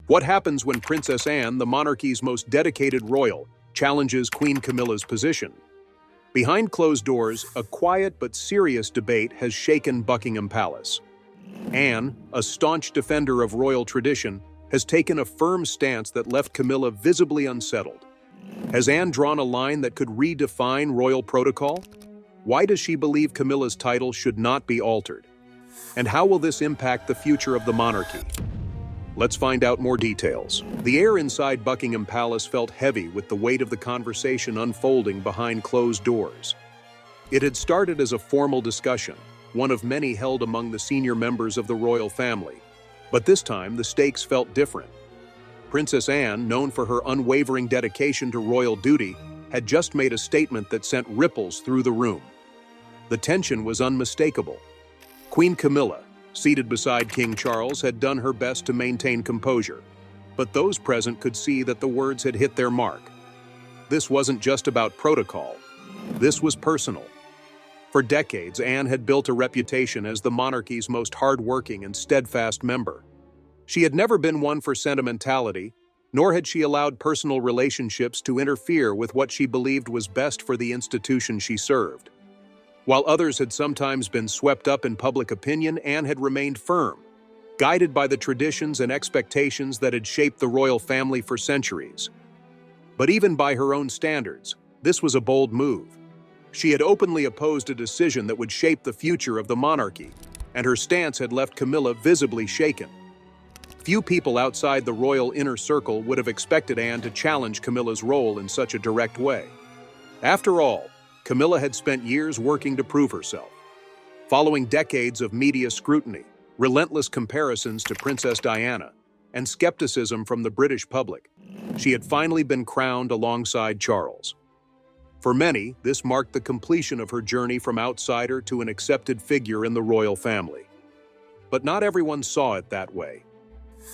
What happens when Princess Anne, the monarchy's most dedicated royal, challenges Queen Camilla's position? Behind closed doors, a quiet but serious debate has shaken Buckingham Palace. Anne, a staunch defender of royal tradition, has taken a firm stance that left Camilla visibly unsettled. Has Anne drawn a line that could redefine royal protocol? Why does she believe Camilla's title should not be altered? And how will this impact the future of the monarchy? Let's find out more details. The air inside Buckingham Palace felt heavy with the weight of the conversation unfolding behind closed doors. It had started as a formal discussion, one of many held among the senior members of the royal family. But this time, the stakes felt different. Princess Anne, known for her unwavering dedication to royal duty, had just made a statement that sent ripples through the room. The tension was unmistakable. Queen Camilla, seated beside King Charles, had done her best to maintain composure, but those present could see that the words had hit their mark. This wasn't just about protocol. This was personal. For decades, Anne had built a reputation as the monarchy's most hard-working and steadfast member. She had never been one for sentimentality, nor had she allowed personal relationships to interfere with what she believed was best for the institution she served. While others had sometimes been swept up in public opinion, Anne had remained firm, guided by the traditions and expectations that had shaped the royal family for centuries. But even by her own standards, this was a bold move. She had openly opposed a decision that would shape the future of the monarchy, and her stance had left Camilla visibly shaken. Few people outside the royal inner circle would have expected Anne to challenge Camilla's role in such a direct way. After all, Camilla had spent years working to prove herself. Following decades of media scrutiny, relentless comparisons to Princess Diana, and skepticism from the British public, she had finally been crowned alongside Charles. For many, this marked the completion of her journey from outsider to an accepted figure in the royal family. But not everyone saw it that way.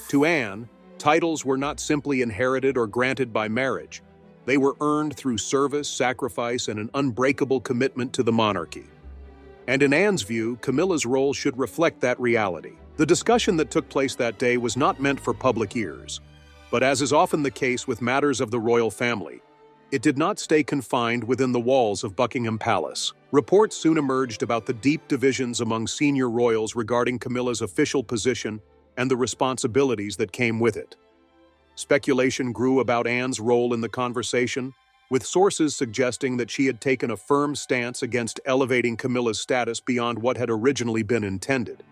To Anne, titles were not simply inherited or granted by marriage. They were earned through service, sacrifice, and an unbreakable commitment to the monarchy. And in Anne's view, Camilla's role should reflect that reality. The discussion that took place that day was not meant for public ears. But as is often the case with matters of the royal family, it did not stay confined within the walls of Buckingham Palace. Reports soon emerged about the deep divisions among senior royals regarding Camilla's official position and the responsibilities that came with it. Speculation grew about Anne's role in the conversation, with sources suggesting that she had taken a firm stance against elevating Camilla's status beyond what had originally been intended.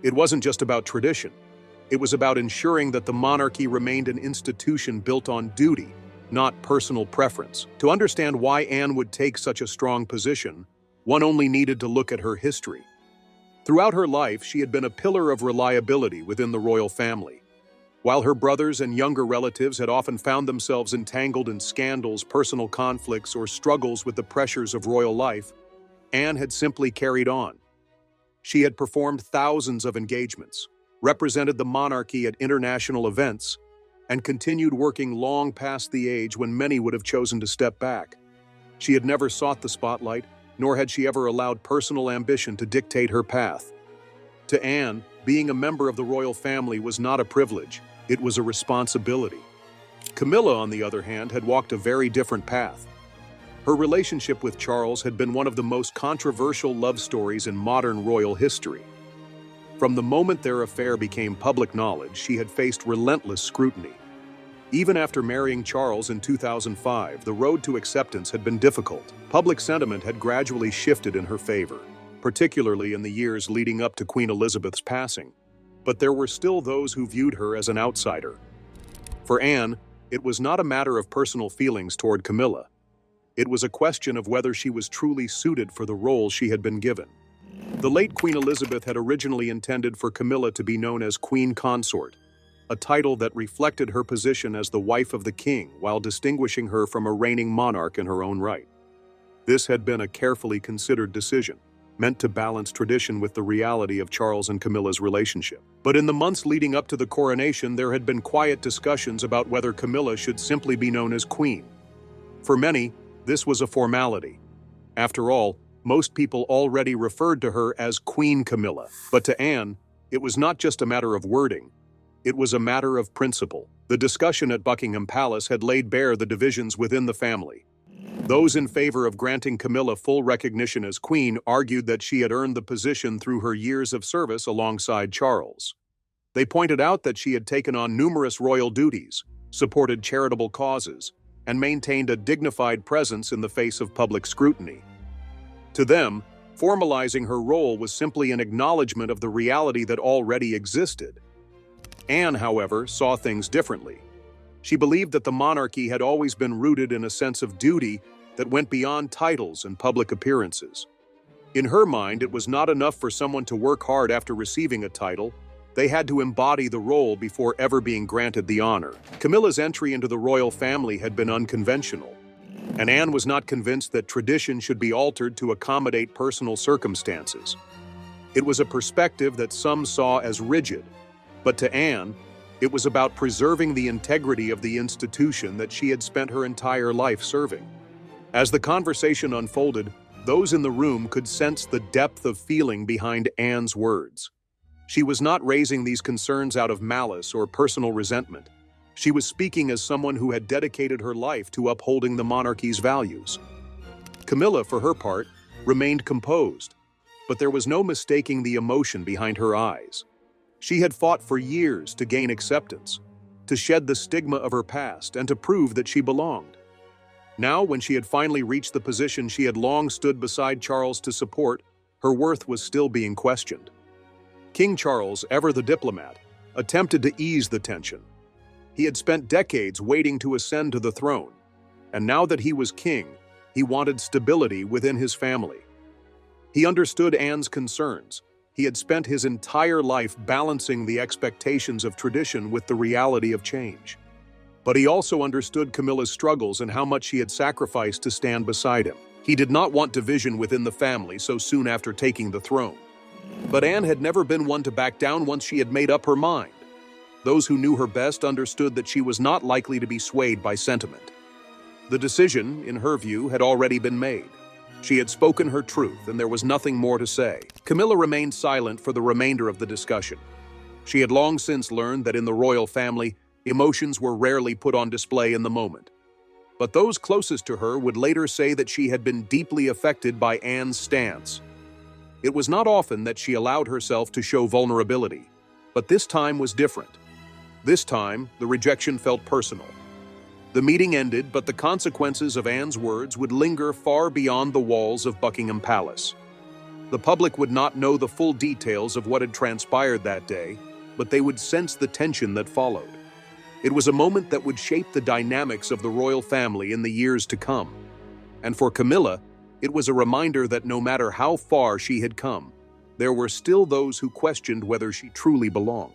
It wasn't just about tradition. It was about ensuring that the monarchy remained an institution built on duty, not personal preference. To understand why Anne would take such a strong position, one only needed to look at her history. Throughout her life, she had been a pillar of reliability within the royal family. While her brothers and younger relatives had often found themselves entangled in scandals, personal conflicts, or struggles with the pressures of royal life, Anne had simply carried on. She had performed thousands of engagements, represented the monarchy at international events, and continued working long past the age when many would have chosen to step back. She had never sought the spotlight, nor had she ever allowed personal ambition to dictate her path. To Anne, being a member of the royal family was not a privilege. It was a responsibility. Camilla, on the other hand, had walked a very different path. Her relationship with Charles had been one of the most controversial love stories in modern royal history. From the moment their affair became public knowledge, she had faced relentless scrutiny. Even after marrying Charles in 2005, the road to acceptance had been difficult. Public sentiment had gradually shifted in her favor, particularly in the years leading up to Queen Elizabeth's passing. But there were still those who viewed her as an outsider. For Anne, it was not a matter of personal feelings toward Camilla. It was a question of whether she was truly suited for the role she had been given. The late Queen Elizabeth had originally intended for Camilla to be known as Queen Consort, a title that reflected her position as the wife of the king while distinguishing her from a reigning monarch in her own right. This had been a carefully considered decision, meant to balance tradition with the reality of Charles and Camilla's relationship. But in the months leading up to the coronation, there had been quiet discussions about whether Camilla should simply be known as Queen. For many, this was a formality. After all, most people already referred to her as Queen Camilla. But to Anne, it was not just a matter of wording. It was a matter of principle. The discussion at Buckingham Palace had laid bare the divisions within the family. Those in favor of granting Camilla full recognition as queen argued that she had earned the position through her years of service alongside Charles. They pointed out that she had taken on numerous royal duties, supported charitable causes, and maintained a dignified presence in the face of public scrutiny. To them, formalizing her role was simply an acknowledgement of the reality that already existed. Anne, however, saw things differently. She believed that the monarchy had always been rooted in a sense of duty that went beyond titles and public appearances. In her mind, it was not enough for someone to work hard after receiving a title. They had to embody the role before ever being granted the honor. Camilla's entry into the royal family had been unconventional, and Anne was not convinced that tradition should be altered to accommodate personal circumstances. It was a perspective that some saw as rigid, but to Anne, it was about preserving the integrity of the institution that she had spent her entire life serving. As the conversation unfolded, those in the room could sense the depth of feeling behind Anne's words. She was not raising these concerns out of malice or personal resentment. She was speaking as someone who had dedicated her life to upholding the monarchy's values. Camilla, for her part, remained composed, but there was no mistaking the emotion behind her eyes. She had fought for years to gain acceptance, to shed the stigma of her past, and to prove that she belonged. Now, when she had finally reached the position she had long stood beside Charles to support, her worth was still being questioned. King Charles, ever the diplomat, attempted to ease the tension. He had spent decades waiting to ascend to the throne, and now that he was king, he wanted stability within his family. He understood Anne's concerns. He had spent his entire life balancing the expectations of tradition with the reality of change. But he also understood Camilla's struggles and how much she had sacrificed to stand beside him. He did not want division within the family so soon after taking the throne. But Anne had never been one to back down once she had made up her mind. Those who knew her best understood that she was not likely to be swayed by sentiment. The decision, in her view, had already been made. She had spoken her truth, and there was nothing more to say. Camilla remained silent for the remainder of the discussion. She had long since learned that in the royal family, emotions were rarely put on display in the moment. But those closest to her would later say that she had been deeply affected by Anne's stance. It was not often that she allowed herself to show vulnerability, but this time was different. This time, the rejection felt personal. The meeting ended, but the consequences of Anne's words would linger far beyond the walls of Buckingham Palace. The public would not know the full details of what had transpired that day, but they would sense the tension that followed. It was a moment that would shape the dynamics of the royal family in the years to come. And for Camilla, it was a reminder that no matter how far she had come, there were still those who questioned whether she truly belonged.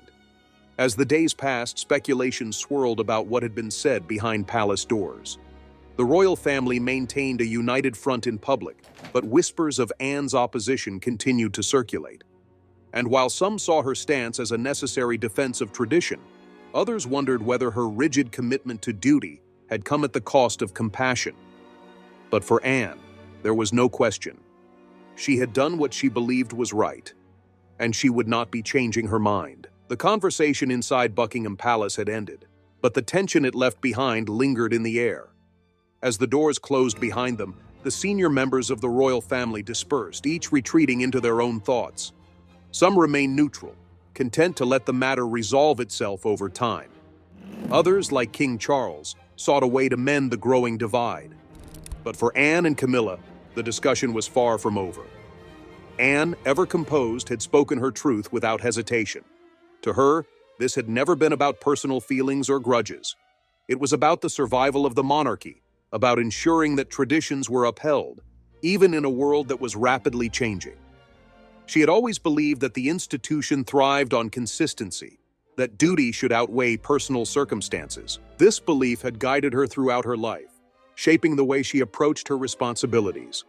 As the days passed, speculation swirled about what had been said behind palace doors. The royal family maintained a united front in public, but whispers of Anne's opposition continued to circulate. And while some saw her stance as a necessary defense of tradition, others wondered whether her rigid commitment to duty had come at the cost of compassion. But for Anne, there was no question. She had done what she believed was right, and she would not be changing her mind. The conversation inside Buckingham Palace had ended, but the tension it left behind lingered in the air. As the doors closed behind them, the senior members of the royal family dispersed, each retreating into their own thoughts. Some remained neutral, content to let the matter resolve itself over time. Others, like King Charles, sought a way to mend the growing divide. But for Anne and Camilla, the discussion was far from over. Anne, ever composed, had spoken her truth without hesitation. To her, this had never been about personal feelings or grudges. It was about the survival of the monarchy, about ensuring that traditions were upheld, even in a world that was rapidly changing. She had always believed that the institution thrived on consistency, that duty should outweigh personal circumstances. This belief had guided her throughout her life, shaping the way she approached her responsibilities.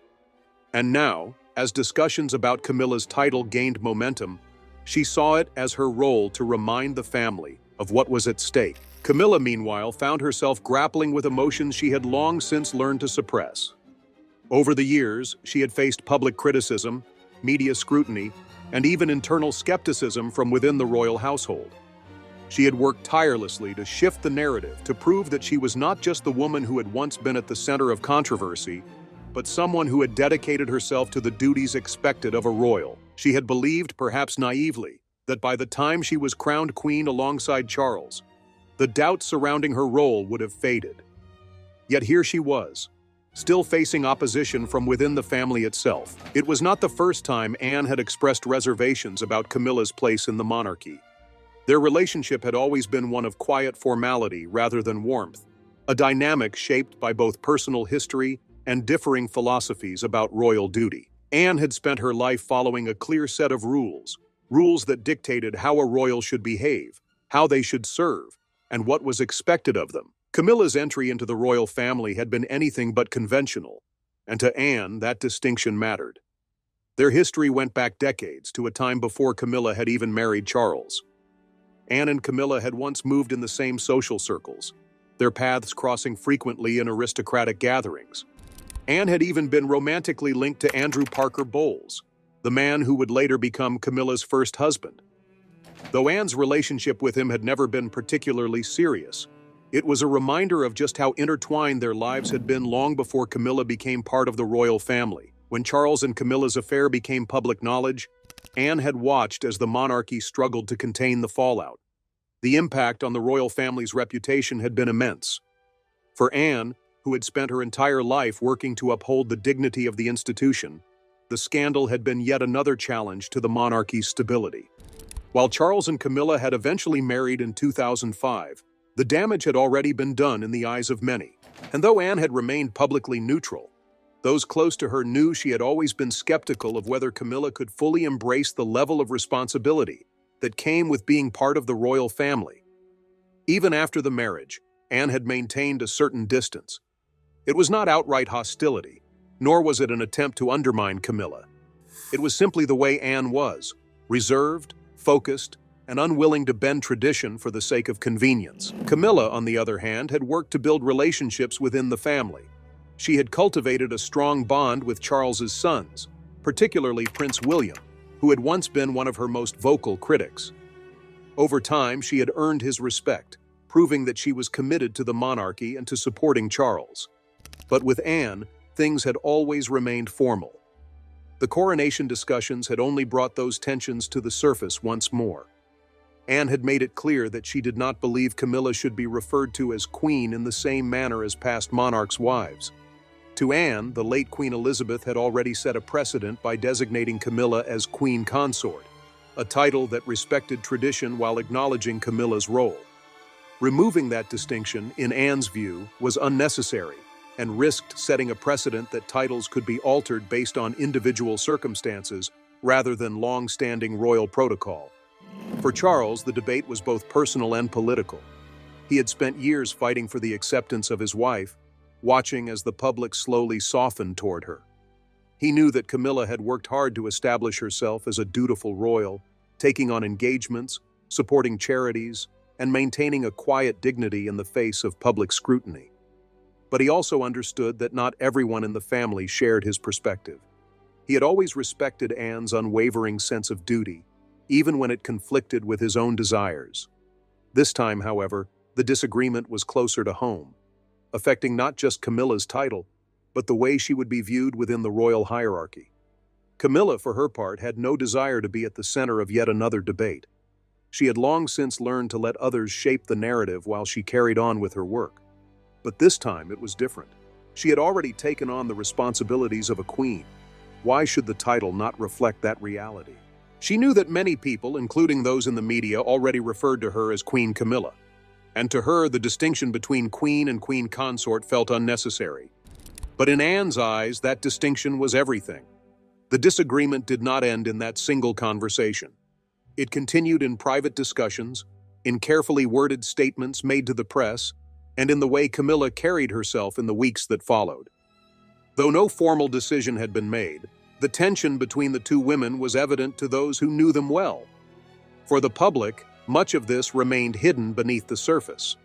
And now, as discussions about Camilla's title gained momentum, she saw it as her role to remind the family of what was at stake. Camilla, meanwhile, found herself grappling with emotions she had long since learned to suppress. Over the years, she had faced public criticism, media scrutiny, and even internal skepticism from within the royal household. She had worked tirelessly to shift the narrative, to prove that she was not just the woman who had once been at the center of controversy, but someone who had dedicated herself to the duties expected of a royal. She had believed, perhaps naively, that by the time she was crowned queen alongside Charles, the doubts surrounding her role would have faded. Yet here she was, still facing opposition from within the family itself. It was not the first time Anne had expressed reservations about Camilla's place in the monarchy. Their relationship had always been one of quiet formality rather than warmth, a dynamic shaped by both personal history and differing philosophies about royal duty. Anne had spent her life following a clear set of rules that dictated how a royal should behave, how they should serve, and what was expected of them. Camilla's entry into the royal family had been anything but conventional, and to Anne, that distinction mattered. Their history went back decades, to a time before Camilla had even married Charles. Anne and Camilla had once moved in the same social circles, their paths crossing frequently in aristocratic gatherings. Anne had even been romantically linked to Andrew Parker Bowles, the man who would later become Camilla's first husband. Though Anne's relationship with him had never been particularly serious, it was a reminder of just how intertwined their lives had been long before Camilla became part of the royal family. When Charles and Camilla's affair became public knowledge, Anne had watched as the monarchy struggled to contain the fallout. The impact on the royal family's reputation had been immense. For Anne, who had spent her entire life working to uphold the dignity of the institution, the scandal had been yet another challenge to the monarchy's stability. While Charles and Camilla had eventually married in 2005, the damage had already been done in the eyes of many. And though Anne had remained publicly neutral, those close to her knew she had always been skeptical of whether Camilla could fully embrace the level of responsibility that came with being part of the royal family. Even after the marriage, Anne had maintained a certain distance. It was not outright hostility, nor was it an attempt to undermine Camilla. It was simply the way Anne was, reserved, focused, and unwilling to bend tradition for the sake of convenience. Camilla, on the other hand, had worked to build relationships within the family. She had cultivated a strong bond with Charles's sons, particularly Prince William, who had once been one of her most vocal critics. Over time, she had earned his respect, proving that she was committed to the monarchy and to supporting Charles. But with Anne, things had always remained formal. The coronation discussions had only brought those tensions to the surface once more. Anne had made it clear that she did not believe Camilla should be referred to as queen in the same manner as past monarchs' wives. To Anne, the late Queen Elizabeth had already set a precedent by designating Camilla as queen consort, a title that respected tradition while acknowledging Camilla's role. Removing that distinction, in Anne's view, was unnecessary and risked setting a precedent that titles could be altered based on individual circumstances rather than long-standing royal protocol. For Charles, the debate was both personal and political. He had spent years fighting for the acceptance of his wife, watching as the public slowly softened toward her. He knew that Camilla had worked hard to establish herself as a dutiful royal, taking on engagements, supporting charities, and maintaining a quiet dignity in the face of public scrutiny. But he also understood that not everyone in the family shared his perspective. He had always respected Anne's unwavering sense of duty, even when it conflicted with his own desires. This time, however, the disagreement was closer to home, affecting not just Camilla's title, but the way she would be viewed within the royal hierarchy. Camilla, for her part, had no desire to be at the center of yet another debate. She had long since learned to let others shape the narrative while she carried on with her work. But this time it was different. She had already taken on the responsibilities of a queen. Why should the title not reflect that reality? She knew that many people, including those in the media, already referred to her as Queen Camilla. And to her, the distinction between queen and queen consort felt unnecessary. But in Anne's eyes, that distinction was everything. The disagreement did not end in that single conversation. It continued in private discussions, in carefully worded statements made to the press, and in the way Camilla carried herself in the weeks that followed. Though no formal decision had been made, the tension between the two women was evident to those who knew them well. For the public, much of this remained hidden beneath the surface.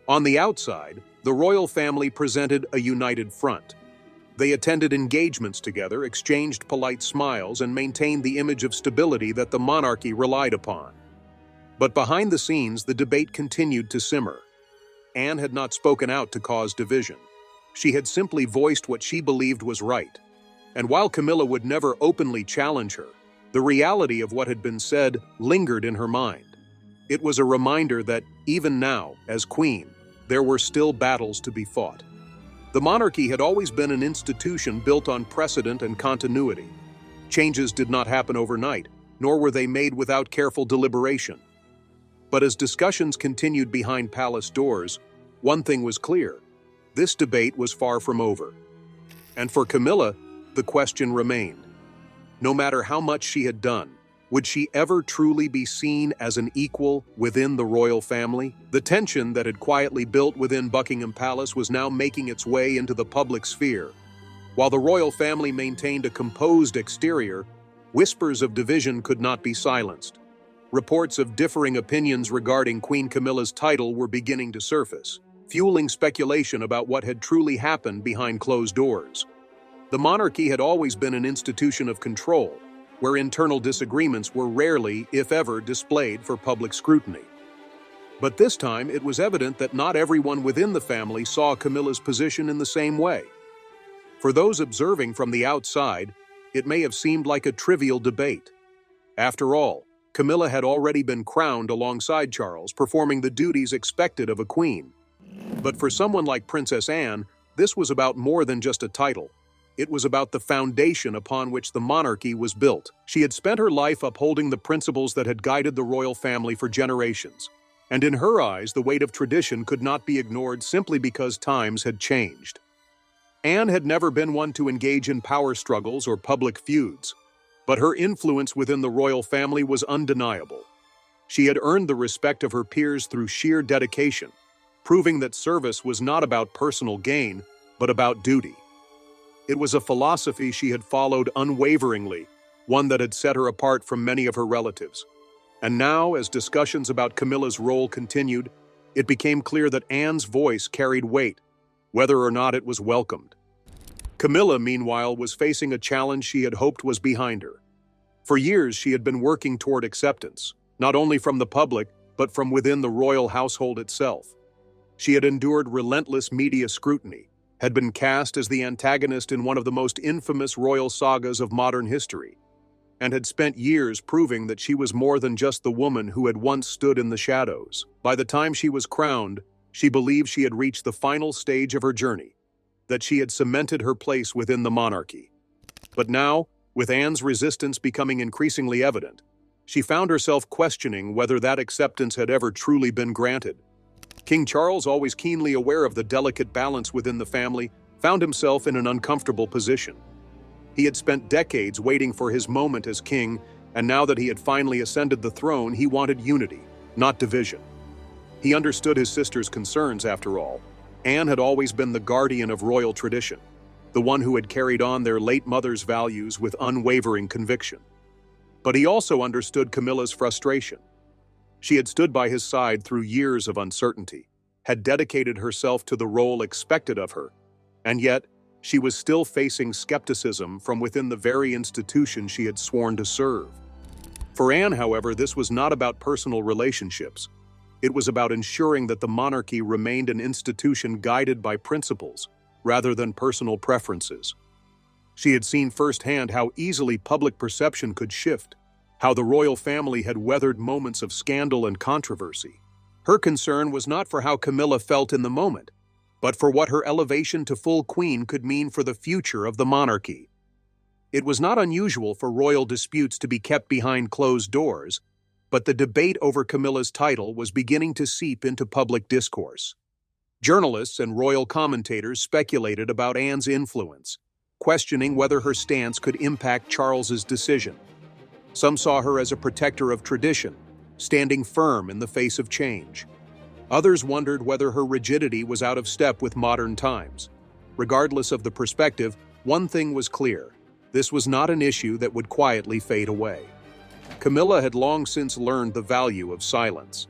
On the outside, the royal family presented a united front. They attended engagements together, exchanged polite smiles, and maintained the image of stability that the monarchy relied upon. But behind the scenes, the debate continued to simmer. Anne had not spoken out to cause division. She had simply voiced what she believed was right. And while Camilla would never openly challenge her, the reality of what had been said lingered in her mind. It was a reminder that, even now, as queen, there were still battles to be fought. The monarchy had always been an institution built on precedent and continuity. Changes did not happen overnight, nor were they made without careful deliberation. But as discussions continued behind palace doors, one thing was clear: this debate was far from over. And for Camilla, the question remained. No matter how much she had done, would she ever truly be seen as an equal within the royal family? The tension that had quietly built within Buckingham Palace was now making its way into the public sphere. While the royal family maintained a composed exterior, whispers of division could not be silenced. Reports of differing opinions regarding Queen Camilla's title were beginning to surface, fueling speculation about what had truly happened behind closed doors. The monarchy had always been an institution of control, where internal disagreements were rarely, if ever, displayed for public scrutiny. But this time, it was evident that not everyone within the family saw Camilla's position in the same way. For those observing from the outside, it may have seemed like a trivial debate. After all, Camilla had already been crowned alongside Charles, performing the duties expected of a queen. But for someone like Princess Anne, this was about more than just a title. It was about the foundation upon which the monarchy was built. She had spent her life upholding the principles that had guided the royal family for generations. And in her eyes, the weight of tradition could not be ignored simply because times had changed. Anne had never been one to engage in power struggles or public feuds, but her influence within the royal family was undeniable. She had earned the respect of her peers through sheer dedication, proving that service was not about personal gain, but about duty. It was a philosophy she had followed unwaveringly, one that had set her apart from many of her relatives. And now, as discussions about Camilla's role continued, it became clear that Anne's voice carried weight, whether or not it was welcomed. Camilla, meanwhile, was facing a challenge she had hoped was behind her. For years, she had been working toward acceptance, not only from the public, but from within the royal household itself. She had endured relentless media scrutiny, had been cast as the antagonist in one of the most infamous royal sagas of modern history, and had spent years proving that she was more than just the woman who had once stood in the shadows. By the time she was crowned, she believed she had reached the final stage of her journey, that she had cemented her place within the monarchy. But now, with Anne's resistance becoming increasingly evident, she found herself questioning whether that acceptance had ever truly been granted. King Charles, always keenly aware of the delicate balance within the family, found himself in an uncomfortable position. He had spent decades waiting for his moment as king, and now that he had finally ascended the throne, he wanted unity, not division. He understood his sister's concerns, after all. Anne had always been the guardian of royal tradition, the one who had carried on their late mother's values with unwavering conviction. But he also understood Camilla's frustration. She had stood by his side through years of uncertainty, had dedicated herself to the role expected of her, and yet she was still facing skepticism from within the very institution she had sworn to serve. For Anne, however, this was not about personal relationships. It was about ensuring that the monarchy remained an institution guided by principles rather than personal preferences. She had seen firsthand how easily public perception could shift, how the royal family had weathered moments of scandal and controversy. Her concern was not for how Camilla felt in the moment, but for what her elevation to full queen could mean for the future of the monarchy. It was not unusual for royal disputes to be kept behind closed doors, but the debate over Camilla's title was beginning to seep into public discourse. Journalists and royal commentators speculated about Anne's influence, questioning whether her stance could impact Charles's decision. Some saw her as a protector of tradition, standing firm in the face of change. Others wondered whether her rigidity was out of step with modern times. Regardless of the perspective, one thing was clear: this was not an issue that would quietly fade away. Camilla had long since learned the value of silence.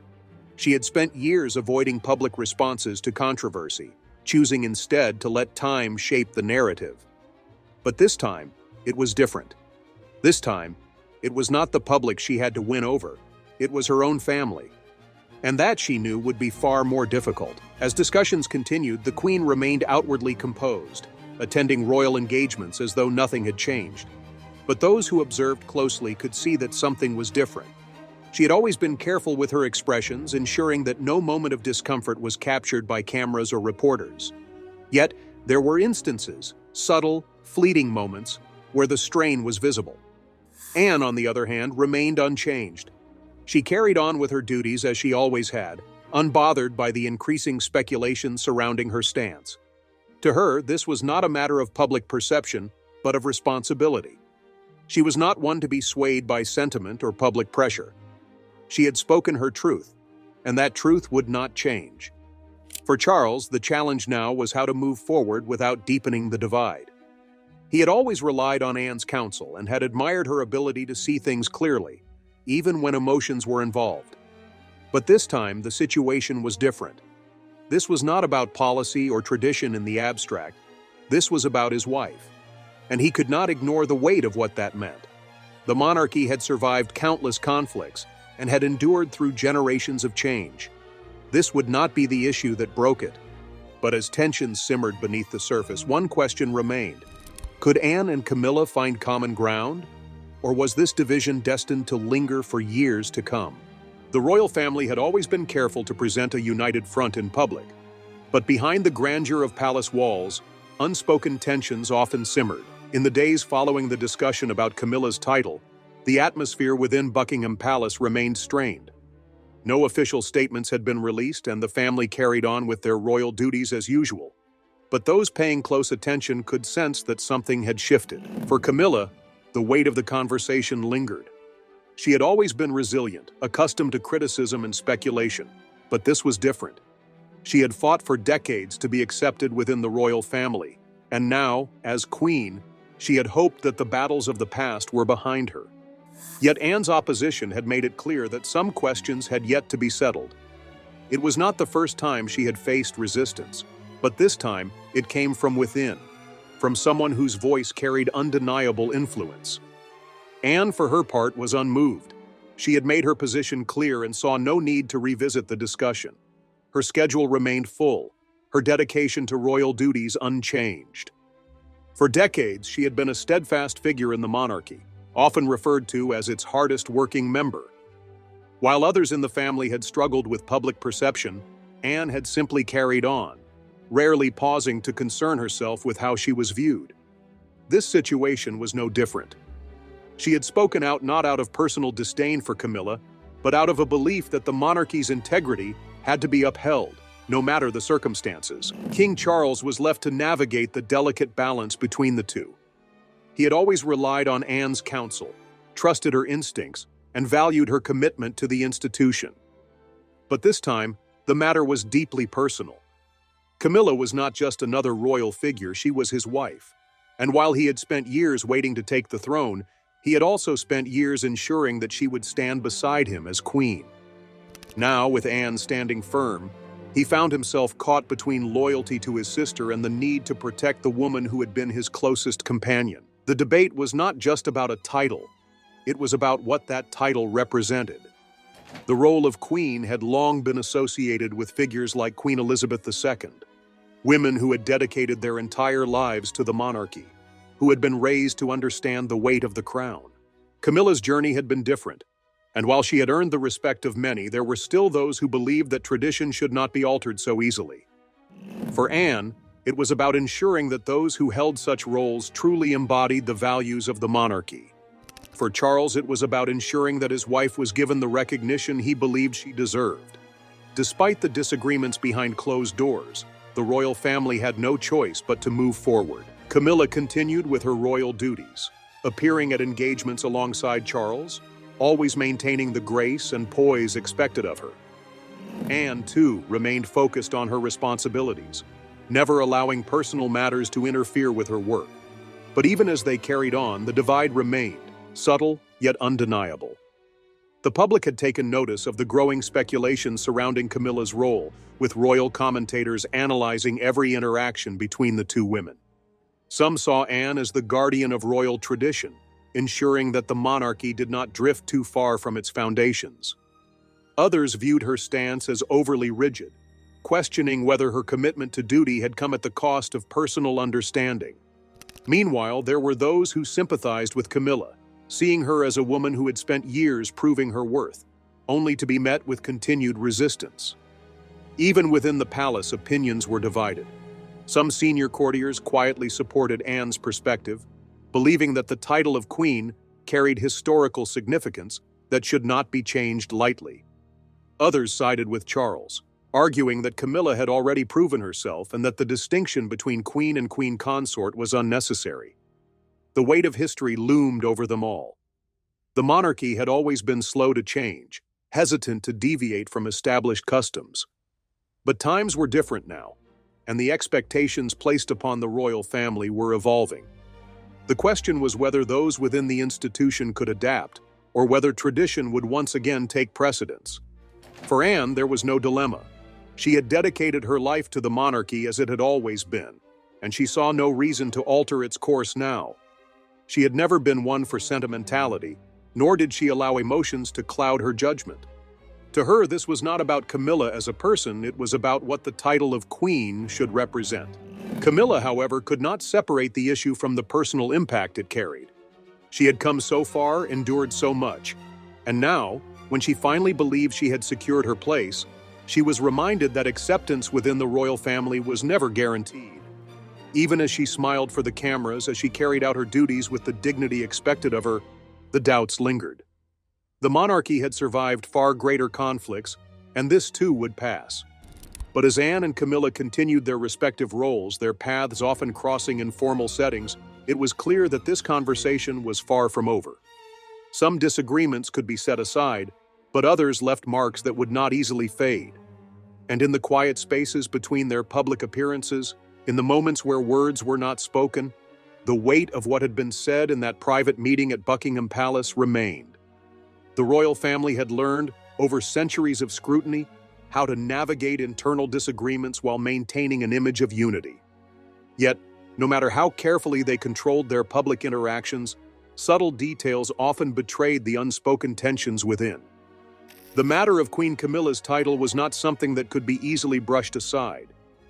She had spent years avoiding public responses to controversy, choosing instead to let time shape the narrative. But this time, it was different. This time, it was not the public she had to win over. it was her own family. And that, she knew, would be far more difficult. As discussions continued, the Queen remained outwardly composed, attending royal engagements as though nothing had changed. But those who observed closely could see that something was different. She had always been careful with her expressions, ensuring that no moment of discomfort was captured by cameras or reporters. Yet, there were instances, subtle, fleeting moments, where the strain was visible. Anne, on the other hand, remained unchanged. She carried on with her duties as she always had, unbothered by the increasing speculation surrounding her stance. To her, this was not a matter of public perception, but of responsibility. She was not one to be swayed by sentiment or public pressure. She had spoken her truth, and that truth would not change. For Charles, the challenge now was how to move forward without deepening the divide. He had always relied on Anne's counsel and had admired her ability to see things clearly, even when emotions were involved. But this time, the situation was different. This was not about policy or tradition in the abstract. This was about his wife. And he could not ignore the weight of what that meant. The monarchy had survived countless conflicts and had endured through generations of change. This would not be the issue that broke it. But as tensions simmered beneath the surface, one question remained. Could Anne and Camilla find common ground? Or was this division destined to linger for years to come? The royal family had always been careful to present a united front in public. But behind the grandeur of palace walls, unspoken tensions often simmered. In the days following the discussion about Camilla's title, the atmosphere within Buckingham Palace remained strained. No official statements had been released, and the family carried on with their royal duties as usual. But those paying close attention could sense that something had shifted. For Camilla, the weight of the conversation lingered. She had always been resilient, accustomed to criticism and speculation, but this was different. She had fought for decades to be accepted within the royal family, and now, as queen, she had hoped that the battles of the past were behind her. Yet Anne's opposition had made it clear that some questions had yet to be settled. It was not the first time she had faced resistance, but this time it came from within, from someone whose voice carried undeniable influence. Anne, for her part, was unmoved. She had made her position clear and saw no need to revisit the discussion. Her schedule remained full, her dedication to royal duties unchanged. For decades, she had been a steadfast figure in the monarchy, often referred to as its hardest-working member. While others in the family had struggled with public perception, Anne had simply carried on, rarely pausing to concern herself with how she was viewed. This situation was no different. She had spoken out not out of personal disdain for Camilla, but out of a belief that the monarchy's integrity had to be upheld, no matter the circumstances. King Charles was left to navigate the delicate balance between the two. He had always relied on Anne's counsel, trusted her instincts, and valued her commitment to the institution. But this time, the matter was deeply personal. Camilla was not just another royal figure, she was his wife. And while he had spent years waiting to take the throne, he had also spent years ensuring that she would stand beside him as queen. Now, with Anne standing firm, he found himself caught between loyalty to his sister and the need to protect the woman who had been his closest companion. The debate was not just about a title, it was about what that title represented. The role of queen had long been associated with figures like Queen Elizabeth II, women who had dedicated their entire lives to the monarchy, who had been raised to understand the weight of the crown. Camilla's journey had been different, and while she had earned the respect of many, there were still those who believed that tradition should not be altered so easily. For Anne, it was about ensuring that those who held such roles truly embodied the values of the monarchy. For Charles, it was about ensuring that his wife was given the recognition he believed she deserved. Despite the disagreements behind closed doors, the royal family had no choice but to move forward. Camilla continued with her royal duties, appearing at engagements alongside Charles, always maintaining the grace and poise expected of her. Anne, too, remained focused on her responsibilities, never allowing personal matters to interfere with her work. But even as they carried on, the divide remained, subtle yet undeniable. The public had taken notice of the growing speculation surrounding Camilla's role, with royal commentators analyzing every interaction between the two women. Some saw Anne as the guardian of royal tradition, ensuring that the monarchy did not drift too far from its foundations. Others viewed her stance as overly rigid, questioning whether her commitment to duty had come at the cost of personal understanding. Meanwhile, there were those who sympathized with Camilla, seeing her as a woman who had spent years proving her worth, only to be met with continued resistance. Even within the palace, opinions were divided. Some senior courtiers quietly supported Anne's perspective, believing that the title of queen carried historical significance that should not be changed lightly. Others sided with Charles, arguing that Camilla had already proven herself and that the distinction between queen and queen consort was unnecessary. The weight of history loomed over them all. The monarchy had always been slow to change, hesitant to deviate from established customs. But times were different now, and the expectations placed upon the royal family were evolving. The question was whether those within the institution could adapt, or whether tradition would once again take precedence. For Anne, there was no dilemma. She had dedicated her life to the monarchy as it had always been, and she saw no reason to alter its course now. She had never been one for sentimentality, nor did she allow emotions to cloud her judgment. To her, this was not about Camilla as a person, it was about what the title of queen should represent. Camilla, however, could not separate the issue from the personal impact it carried. She had come so far, endured so much, and now, when she finally believed she had secured her place, she was reminded that acceptance within the royal family was never guaranteed. Even as she smiled for the cameras, as she carried out her duties with the dignity expected of her, the doubts lingered. The monarchy had survived far greater conflicts, and this too would pass. But as Anne and Camilla continued their respective roles, their paths often crossing in formal settings, it was clear that this conversation was far from over. Some disagreements could be set aside, but others left marks that would not easily fade. And in the quiet spaces between their public appearances, in the moments where words were not spoken, the weight of what had been said in that private meeting at Buckingham Palace remained. The royal family had learned, over centuries of scrutiny, how to navigate internal disagreements while maintaining an image of unity. Yet, no matter how carefully they controlled their public interactions, subtle details often betrayed the unspoken tensions within. The matter of Queen Camilla's title was not something that could be easily brushed aside,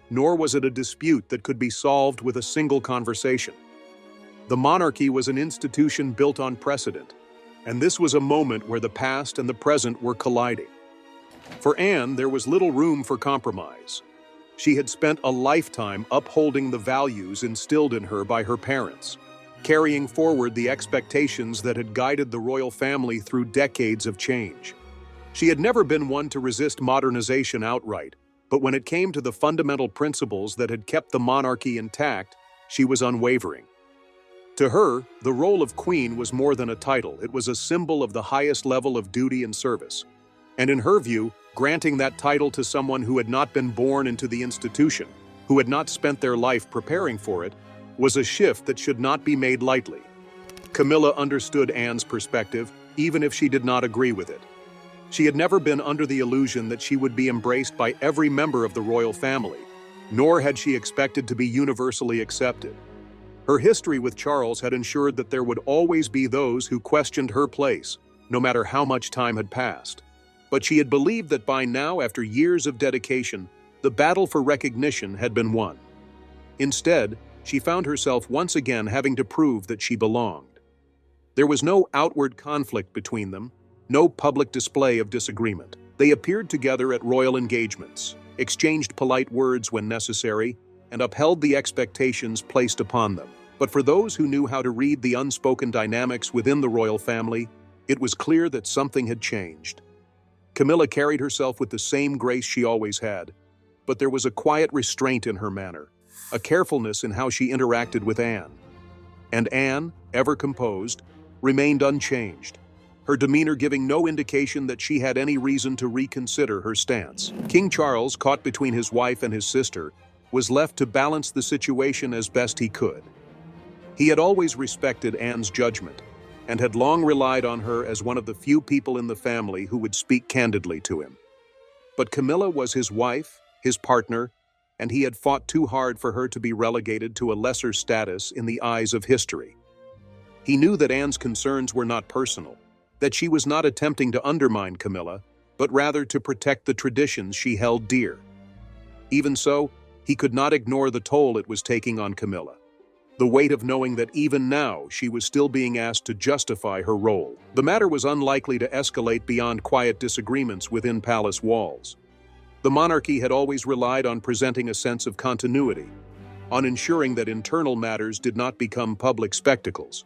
nor was it a dispute that could be solved with a single conversation. The monarchy was an institution built on precedent, and this was a moment where the past and the present were colliding. For Anne, there was little room for compromise. She had spent a lifetime upholding the values instilled in her by her parents, carrying forward the expectations that had guided the royal family through decades of change. She had never been one to resist modernization outright, but when it came to the fundamental principles that had kept the monarchy intact, she was unwavering. To her, the role of queen was more than a title, it was a symbol of the highest level of duty and service. And in her view, granting that title to someone who had not been born into the institution, who had not spent their life preparing for it, was a shift that should not be made lightly. Camilla understood Anne's perspective, even if she did not agree with it. She had never been under the illusion that she would be embraced by every member of the royal family, nor had she expected to be universally accepted. Her history with Charles had ensured that there would always be those who questioned her place, no matter how much time had passed. But she had believed that by now, after years of dedication, the battle for recognition had been won. Instead, she found herself once again having to prove that she belonged. There was no outward conflict between them, no public display of disagreement. They appeared together at royal engagements, exchanged polite words when necessary, and upheld the expectations placed upon them. But for those who knew how to read the unspoken dynamics within the royal family, it was clear that something had changed. Camilla carried herself with the same grace she always had, but there was a quiet restraint in her manner, a carefulness in how she interacted with Anne. And Anne, ever composed, remained unchanged, her demeanor giving no indication that she had any reason to reconsider her stance. King Charles, caught between his wife and his sister, was left to balance the situation as best he could. He had always respected Anne's judgment, and had long relied on her as one of the few people in the family who would speak candidly to him. But Camilla was his wife, his partner, and he had fought too hard for her to be relegated to a lesser status in the eyes of history. He knew that Anne's concerns were not personal, that she was not attempting to undermine Camilla, but rather to protect the traditions she held dear. Even so, he could not ignore the toll it was taking on Camilla. The weight of knowing that even now she was still being asked to justify her role. The matter was unlikely to escalate beyond quiet disagreements within palace walls. The monarchy had always relied on presenting a sense of continuity, on ensuring that internal matters did not become public spectacles.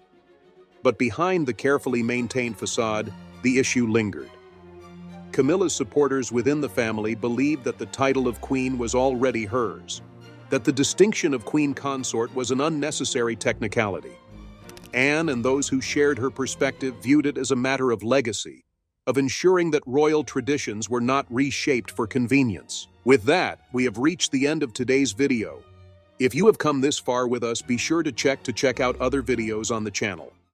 But behind the carefully maintained facade, the issue lingered. Camilla's supporters within the family believed that the title of queen was already hers, that the distinction of queen consort was an unnecessary technicality. Anne and those who shared her perspective viewed it as a matter of legacy, of ensuring that royal traditions were not reshaped for convenience. With that, we have reached the end of today's video. If you have come this far with us, be sure to check out other videos on the channel.